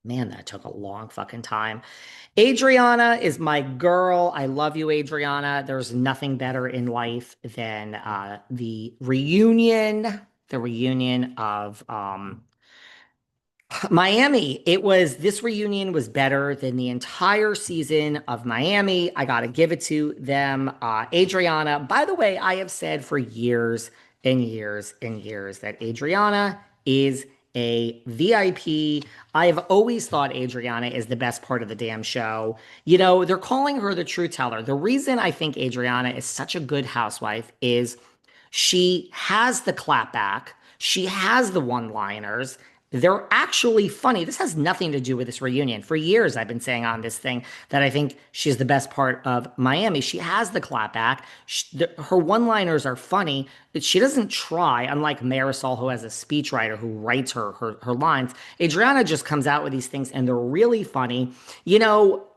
Man, that took a long fucking time. Adriana is my girl. I love you, Adriana. There's nothing better in life than the reunion of Miami. This reunion was better than the entire season of Miami. I got to give it to them. Adriana, by the way, I have said for years and years and years that Adriana is a VIP. I have always thought Adriana is the best part of the damn show. You know, they're calling her the truth teller. The reason I think Adriana is such a good housewife is she has the clapback, she has the one liners. They're actually funny. This has nothing to do with this reunion. For years, I've been saying on this thing that I think she's the best part of Miami. She has the clapback. Her one-liners are funny. She doesn't try, unlike Marisol, who has a speechwriter who writes her lines. Adriana just comes out with these things, and they're really funny. You know,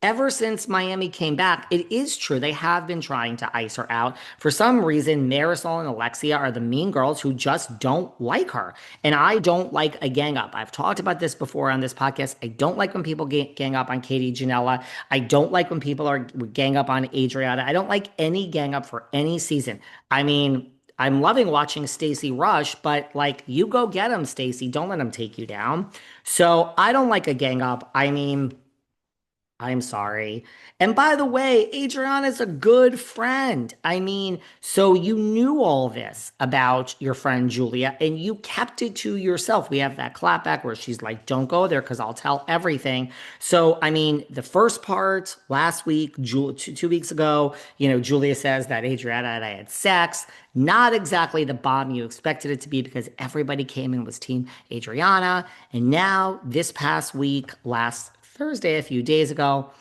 ever since Miami came back, it is true they have been trying to ice her out. For some reason, Marisol and Alexia are the mean girls who just don't like her. And I don't like a gang up. I've talked about this before on this podcast. I don't like when people gang up on Katie Janela. I don't like when people are gang up on Adriana. I don't like any gang up for any season. I mean, I'm loving watching Stacey Rush, but like, you go get him, Stacey. Don't let him take you down. So I don't like a gang up. I mean, I'm sorry. And by the way, Adriana's a good friend. I mean, so you knew all this about your friend Julia and you kept it to yourself. We have that clapback where she's like, don't go there because I'll tell everything. So, I mean, the first part last week, 2 weeks ago, you know, Julia says that Adriana and I had sex. Not exactly the bomb you expected it to be because everybody came in was Team Adriana. And now, this past week, last Thursday, a few days ago,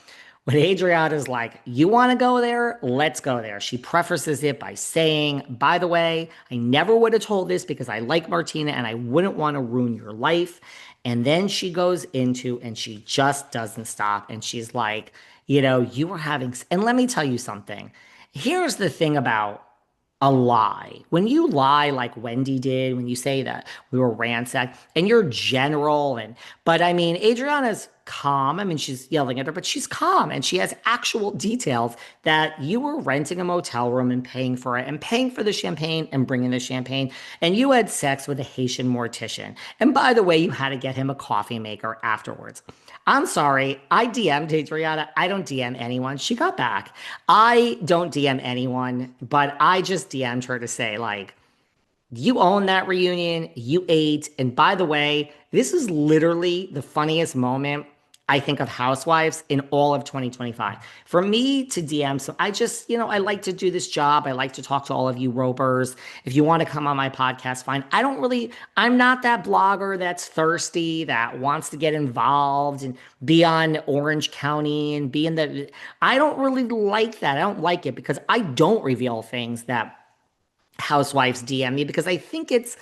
when Adriana's like, you want to go there? Let's go there. She prefaces it by saying, by the way, I never would have told this because I like Martina and I wouldn't want to ruin your life. And then she goes into and she just doesn't stop. And she's like, you know, you were having, and let me tell you something. Here's the thing about a lie. When you lie like Wendy did, when you say that we were ransacked and you're general but I mean, Adriana's calm. I mean, she's yelling at her, but she's calm and she has actual details that you were renting a motel room and paying for it and paying for the champagne and bringing the champagne. And you had sex with a Haitian mortician. And by the way, you had to get him a coffee maker afterwards. I'm sorry. I DM'd Adriana. I don't DM anyone. She got back. I don't DM anyone, but I just DM'd her to say, like, you own that reunion. You ate. And by the way, this is literally the funniest moment I think of Housewives in all of 2025. For me to DM, so I just, you know, I like to do this job. I like to talk to all of you ropers. If you want to come on my podcast, fine. I'm not that blogger that's thirsty, that wants to get involved and be on Orange County and I don't really like that. I don't like it because I don't reveal things that housewives DM me because I think it's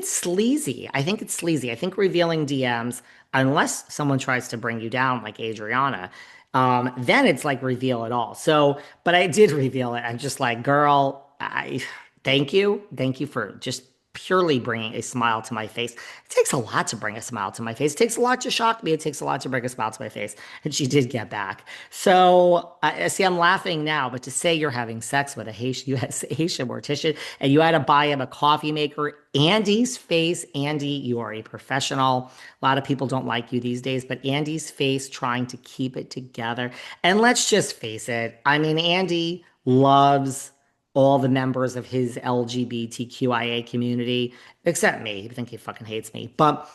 sleazy. I think it's sleazy. I think revealing DMs, unless someone tries to bring you down like Adriana, then it's like reveal it all. So, but I did reveal it. I'm just like, girl, I thank you. Thank you for just purely bringing a smile to my face. It takes a lot to bring a smile to my face. It takes a lot to shock me. It takes a lot to bring a smile to my face. And she did get back. So I see, I'm laughing now, but to say you're having sex with a Haitian, you had a Haitian mortician and you had to buy him a coffee maker, Andy's face, Andy, you are a professional. A lot of people don't like you these days, but Andy's face trying to keep it together. And let's just face it. I mean, Andy loves all the members of his LGBTQIA community, except me. I think he fucking hates me. But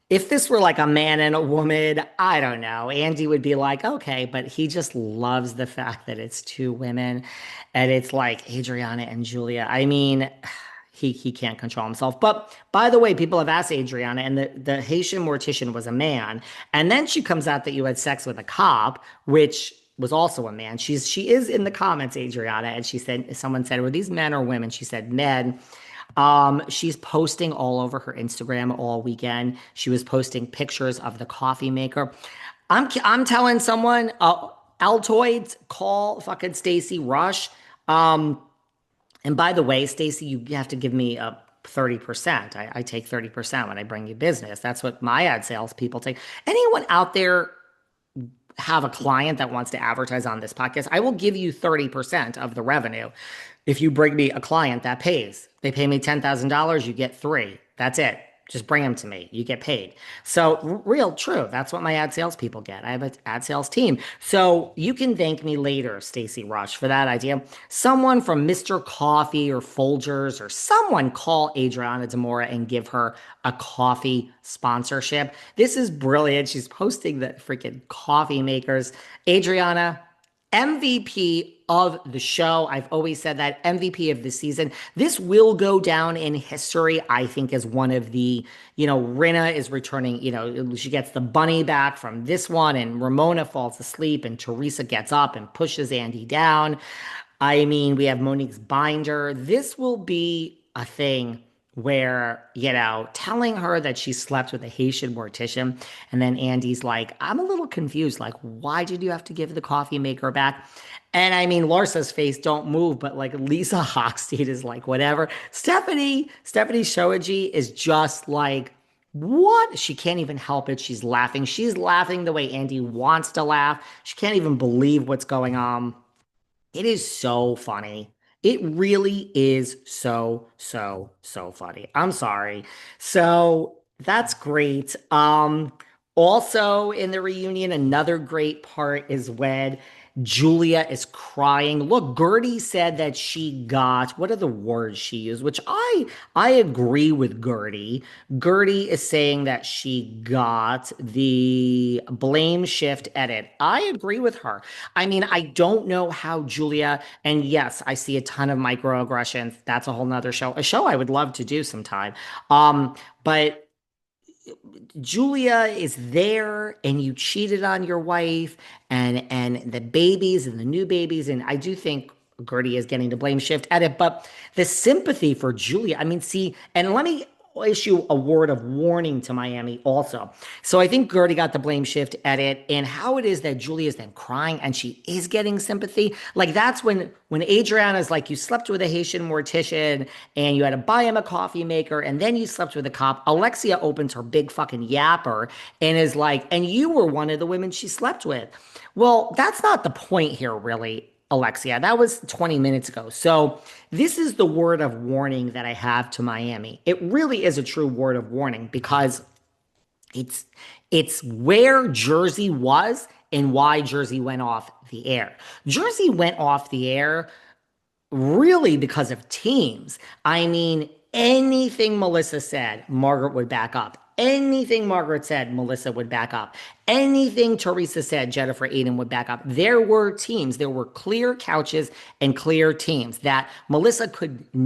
if this were like a man and a woman, I don't know. Andy would be like, okay, but he just loves the fact that it's two women and it's like Adriana and Julia. I mean, he can't control himself. But by the way, people have asked Adriana, and the Haitian mortician was a man. And then she comes out that you had sex with a cop, which was also a man. She is in the comments, Adriana, and she said someone said, were these men or women? She said men. She's posting all over her Instagram all weekend. She was posting pictures of the coffee maker. I'm telling someone, Altoids, call fucking Stacey Rush. And by the way, Stacey, you have to give me 30%. I take 30% when I bring you business. That's what my ad sales people take. Anyone out there have a client that wants to advertise on this podcast, I will give you 30% of the revenue. If you bring me a client that pays, they pay me $10,000, you get three. That's it. Just bring them to me. You get paid. So real true. That's what my ad sales people get. I have an ad sales team. So you can thank me later, Stacy Rush, for that idea. Someone from Mr. Coffee or Folgers or someone call Adriana de Moura and give her a coffee sponsorship. This is brilliant. She's posting the freaking coffee makers. Adriana, MVP of the show. I've always said that MVP of the season. This will go down in history, I think, as one of the, Rinna is returning, she gets the bunny back from this one, and Ramona falls asleep, and Teresa gets up and pushes Andy down. I mean, we have Monique's binder. This will be a thing where, telling her that she slept with a Haitian mortician. And then Andy's like, I'm a little confused. Like, why did you have to give the coffee maker back? And I mean, Larsa's face don't move, but like Lisa Hochstein is like, whatever. Stephanie Shoji is just like, what? She can't even help it. She's laughing. She's laughing the way Andy wants to laugh. She can't even believe what's going on. It is so funny. It really is so, so, so funny. I'm sorry. So that's great. Also in the reunion, another great part is when Julia is crying. Look, Guerdy said that she got, what are the words she used? Which I agree with Guerdy. Guerdy is saying that she got the blame shift edit. I agree with her. I mean, I don't know how Julia, and yes, I see a ton of microaggressions. That's a whole nother show, a show I would love to do sometime. But Julia is there and you cheated on your wife and the babies and the new babies. And I do think Guerdy is getting the blame shift at it, but the sympathy for Julia, I mean, see, and let me issue a word of warning to Miami also. So I think Guerdy got the blame shift edit, and how it is that Julia is then crying and she is getting sympathy. Like that's when Adriana is like, you slept with a Haitian mortician and you had to buy him a coffee maker and then you slept with a cop. Alexia opens her big fucking yapper and is like, and you were one of the women she slept with. Well, that's not the point here, really, Alexia. That was 20 minutes ago. So this is the word of warning that I have to Miami. It really is a true word of warning because it's where Jersey was and why Jersey went off the air. Jersey went off the air really because of teams. I mean, anything Melissa said, Margaret would back up. Anything Margaret said, Melissa would back up. Anything Teresa said, Jennifer Aiden would back up. There were teams. There were clear couches and clear teams that Melissa could